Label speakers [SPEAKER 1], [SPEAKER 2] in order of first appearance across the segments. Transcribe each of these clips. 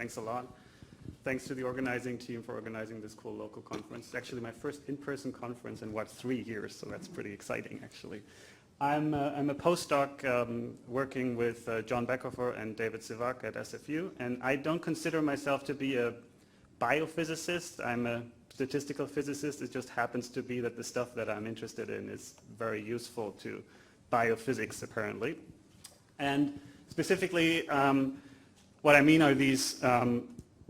[SPEAKER 1] Thanks a lot. Thanks to the organizing team for organizing this cool local conference. It's actually my first in-person conference in, 3 years, so that's pretty exciting, actually. I'm a postdoc working with John Beckhofer and David Sivak at SFU, and I don't consider myself to be a biophysicist. I'm a statistical physicist. It just happens to be that the stuff that I'm interested in is very useful to biophysics, apparently. And specifically, what I mean are these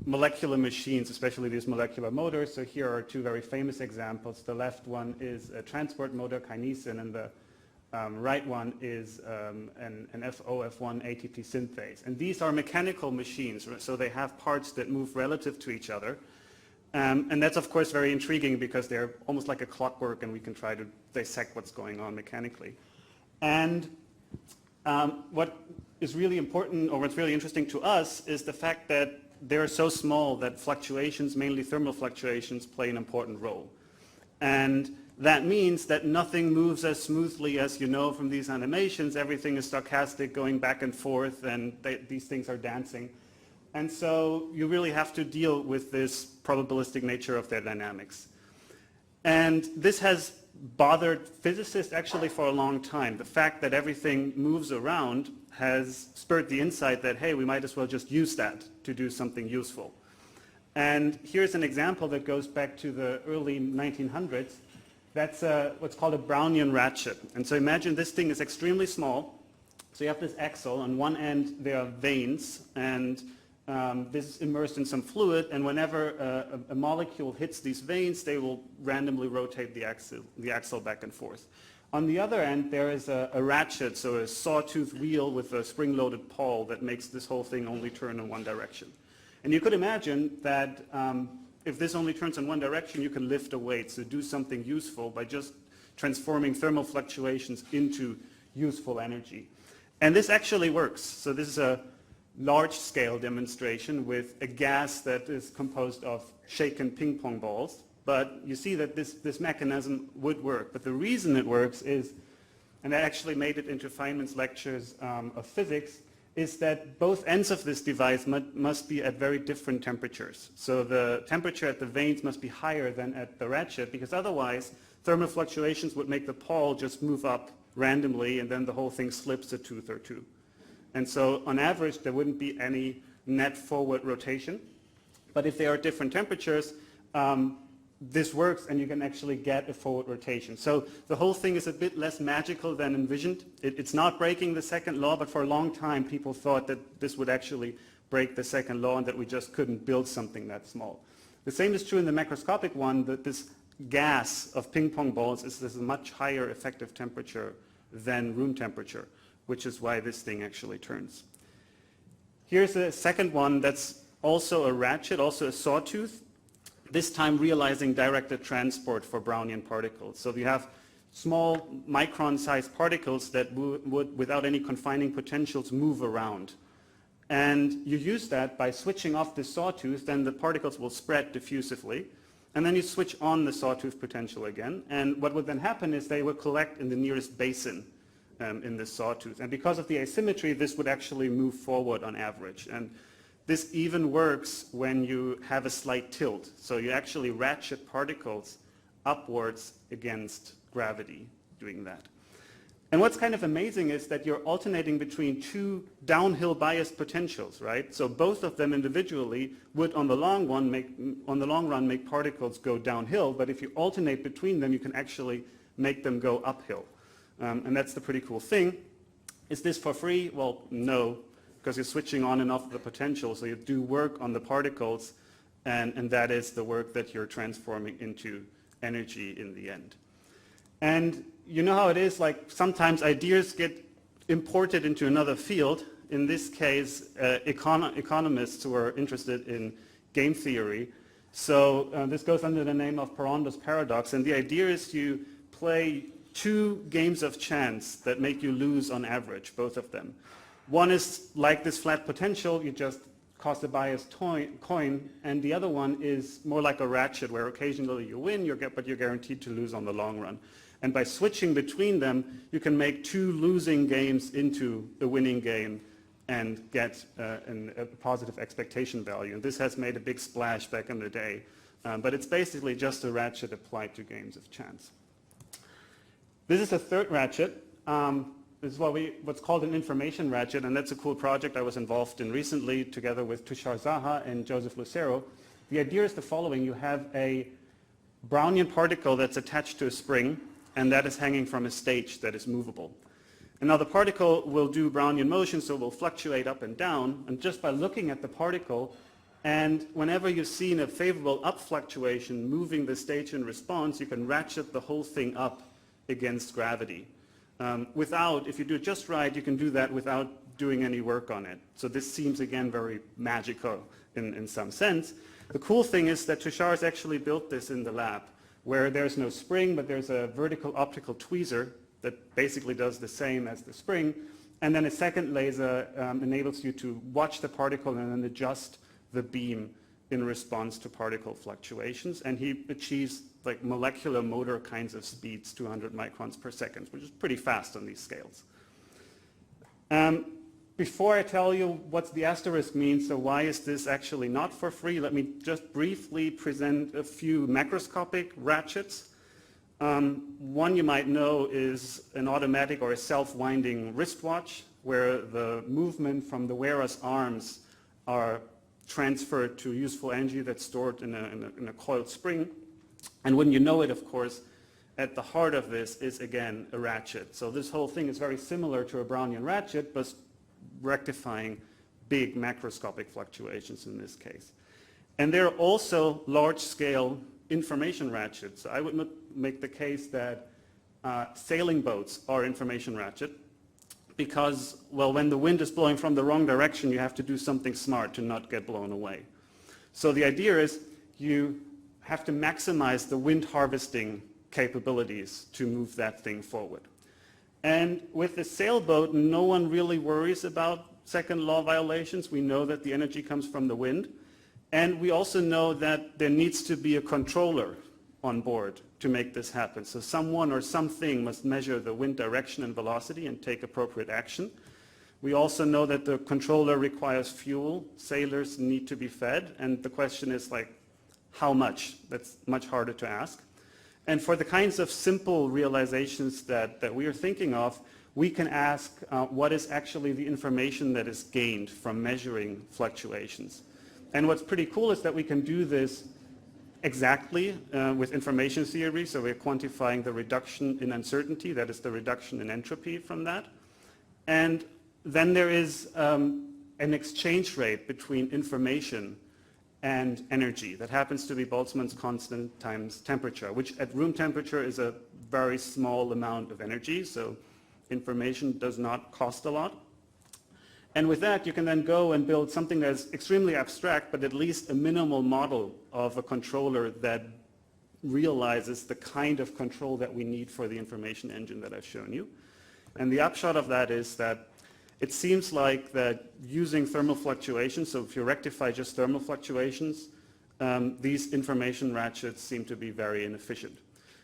[SPEAKER 1] molecular machines, especially these molecular motors. So here are two very famous examples. The left one is a transport motor, kinesin, and the right one is an FOF1 ATP synthase. And these are mechanical machines, so they have parts that move relative to each other. And that's, of course, very intriguing because they're almost like a clockwork, and we can try to dissect what's going on mechanically. And what is really important, or what's really interesting to us, is the fact that they're so small that fluctuations, mainly thermal fluctuations, play an important role. And that means that nothing moves as smoothly as you know from these animations. Everything is stochastic, going back and forth, and these things are dancing. And so you really have to deal with this probabilistic nature of their dynamics. And this has bothered physicists actually for a long time. The fact that everything moves around has spurred the insight that, hey, we might as well just use that to do something useful. And here's an example that goes back to the early 1900s. That's what's called a Brownian ratchet. And so imagine this thing is extremely small. So you have this axle. On one end, there are veins, and this is immersed in some fluid, and whenever a molecule hits these veins, they will randomly rotate the axle back and forth. On the other end, there is a ratchet, so a sawtooth wheel with a spring-loaded pawl that makes this whole thing only turn in one direction. And you could imagine that if this only turns in one direction, you can lift a weight, so do something useful by just transforming thermal fluctuations into useful energy. And this actually works. So this is a large-scale demonstration with a gas that is composed of shaken ping pong balls. But you see that this mechanism would work. But the reason it works is, and I actually made it into Feynman's lectures of physics, is that both ends of this device must be at very different temperatures. So the temperature at the vanes must be higher than at the ratchet, because otherwise thermal fluctuations would make the pawl just move up randomly, and then the whole thing slips a tooth or two. And so on average, there wouldn't be any net forward rotation. But if there are different temperatures, this works, and you can actually get a forward rotation. So the whole thing is a bit less magical than envisioned. It's not breaking the second law, but for a long time, people thought that this would actually break the second law and that we just couldn't build something that small. The same is true in the macroscopic one, that this gas of ping pong balls is a much higher effective temperature than room temperature, which is why this thing actually turns. Here's a second one that's also a ratchet, also a sawtooth, this time realizing directed transport for Brownian particles. So you have small micron-sized particles that would, without any confining potentials, move around. And you use that by switching off the sawtooth, then the particles will spread diffusively. And then you switch on the sawtooth potential again. And what would then happen is they would collect in the nearest basin in this sawtooth. And because of the asymmetry, this would actually move forward on average. And this even works when you have a slight tilt. So you actually ratchet particles upwards against gravity doing that. And what's kind of amazing is that you're alternating between two downhill biased potentials, right? So both of them individually would on the long run make particles go downhill, but if you alternate between them, you can actually make them go uphill. And that's the pretty cool thing. Is this for free? Well, no, because you're switching on and off the potential, so you do work on the particles, and that is the work that you're transforming into energy in the end. And you know how it is, like sometimes ideas get imported into another field. In this case, economists who are interested in game theory. So this goes under the name of Parondo's paradox, and the idea is you play two games of chance that make you lose on average, both of them. One is like this flat potential, you just cost a biased coin, and the other one is more like a ratchet where occasionally you win, but you're guaranteed to lose on the long run. And by switching between them, you can make two losing games into a winning game and get a positive expectation value. And this has made a big splash back in the day. But it's basically just a ratchet applied to games of chance. This is a third ratchet. This is what's called an information ratchet, and that's a cool project I was involved in recently together with Tushar Zaha and Joseph Lucero. The idea is the following. You have a Brownian particle that's attached to a spring, and that is hanging from a stage that is movable. And now the particle will do Brownian motion, so it will fluctuate up and down, and just by looking at the particle, and whenever you've seen a favorable up fluctuation moving the stage in response, you can ratchet the whole thing up against gravity. If you do it just right, you can do that without doing any work on it. So this seems, again, very magical in some sense. The cool thing is that Tushar has actually built this in the lab, where there's no spring, but there's a vertical optical tweezer that basically does the same as the spring. And then a second laser enables you to watch the particle and then adjust the beam in response to particle fluctuations. And he achieves like molecular motor kinds of speeds, 200 microns per second, which is pretty fast on these scales. Before I tell you what the asterisk means, so why is this actually not for free, let me just briefly present a few macroscopic ratchets. One you might know is an automatic or a self-winding wristwatch, where the movement from the wearer's arms are transferred to useful energy that's stored in a coiled spring. And when you know it, of course, at the heart of this is, again, a ratchet. So this whole thing is very similar to a Brownian ratchet, but rectifying big macroscopic fluctuations in this case. And there are also large-scale information ratchets. I would make the case that sailing boats are information ratchet because, well, when the wind is blowing from the wrong direction, you have to do something smart to not get blown away. So the idea is you have to maximize the wind harvesting capabilities to move that thing forward. And with the sailboat, no one really worries about second law violations. We know that the energy comes from the wind. And we also know that there needs to be a controller on board to make this happen. So someone or something must measure the wind direction and velocity and take appropriate action. We also know that the controller requires fuel. Sailors need to be fed. And the question is, like, how much? That's much harder to ask. And for the kinds of simple realizations that we are thinking of, we can ask what is actually the information that is gained from measuring fluctuations. And what's pretty cool is that we can do this exactly with information theory. So we're quantifying the reduction in uncertainty, that is the reduction in entropy from that. And then there is an exchange rate between information and energy. That happens to be Boltzmann's constant times temperature, which at room temperature is a very small amount of energy, so information does not cost a lot. And with that, you can then go and build something that's extremely abstract, but at least a minimal model of a controller that realizes the kind of control that we need for the information engine that I've shown you. And the upshot of that is that it seems like that using thermal fluctuations, so if you rectify just thermal fluctuations, these information ratchets seem to be very inefficient.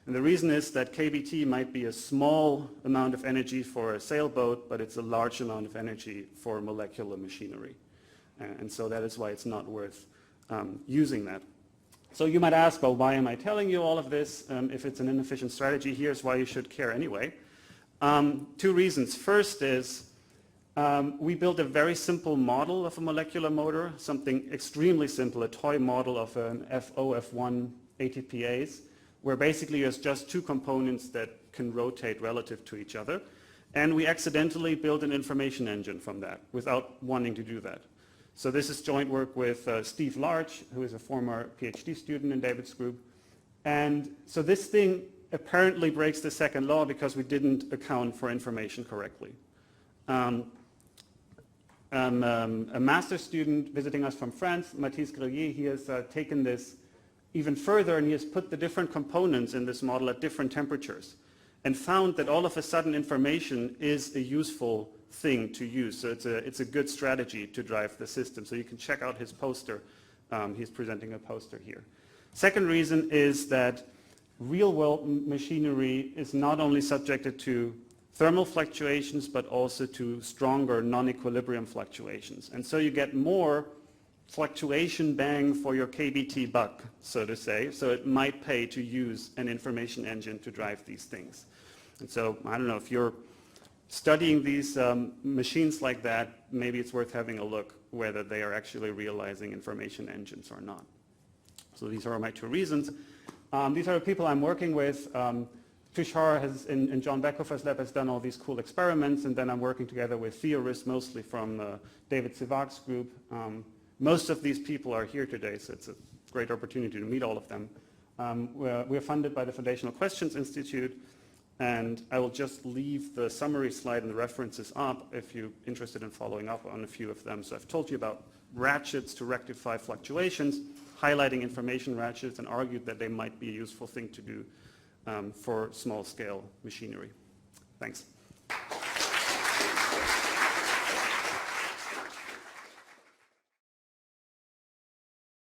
[SPEAKER 1] And the reason is that KBT might be a small amount of energy for a sailboat, but it's a large amount of energy for molecular machinery. And so that is why it's not worth using that. So you might ask, well, why am I telling you all of this? If it's an inefficient strategy, here's why you should care anyway. Two reasons. First is, we built a very simple model of a molecular motor, something extremely simple, a toy model of an FO-F1 ATPase, where basically there's just two components that can rotate relative to each other. And we accidentally built an information engine from that without wanting to do that. So this is joint work with Steve Larch, who is a former PhD student in David's group. And so this thing apparently breaks the second law because we didn't account for information correctly. A master's student visiting us from France, Mathis Grillier, he has taken this even further and he has put the different components in this model at different temperatures and found that all of a sudden information is a useful thing to use. So it's a good strategy to drive the system. So you can check out his poster. He's presenting a poster here. Second reason is that real-world machinery is not only subjected to thermal fluctuations, but also to stronger non-equilibrium fluctuations. And so you get more fluctuation bang for your KBT buck, so to say. So it might pay to use an information engine to drive these things. And so, I don't know, if you're studying these machines like that, maybe it's worth having a look whether they are actually realizing information engines or not. So these are my two reasons. These are the people I'm working with. Tushar in John Beckhofer's lab has done all these cool experiments, and then I'm working together with theorists, mostly from David Sivak's group. Most of these people are here today, so it's a great opportunity to meet all of them. We're funded by the Foundational Questions Institute, and I will just leave the summary slide and the references up if you're interested in following up on a few of them. So I've told you about ratchets to rectify fluctuations, highlighting information ratchets, and argued that they might be a useful thing to do for small-scale machinery. Thanks.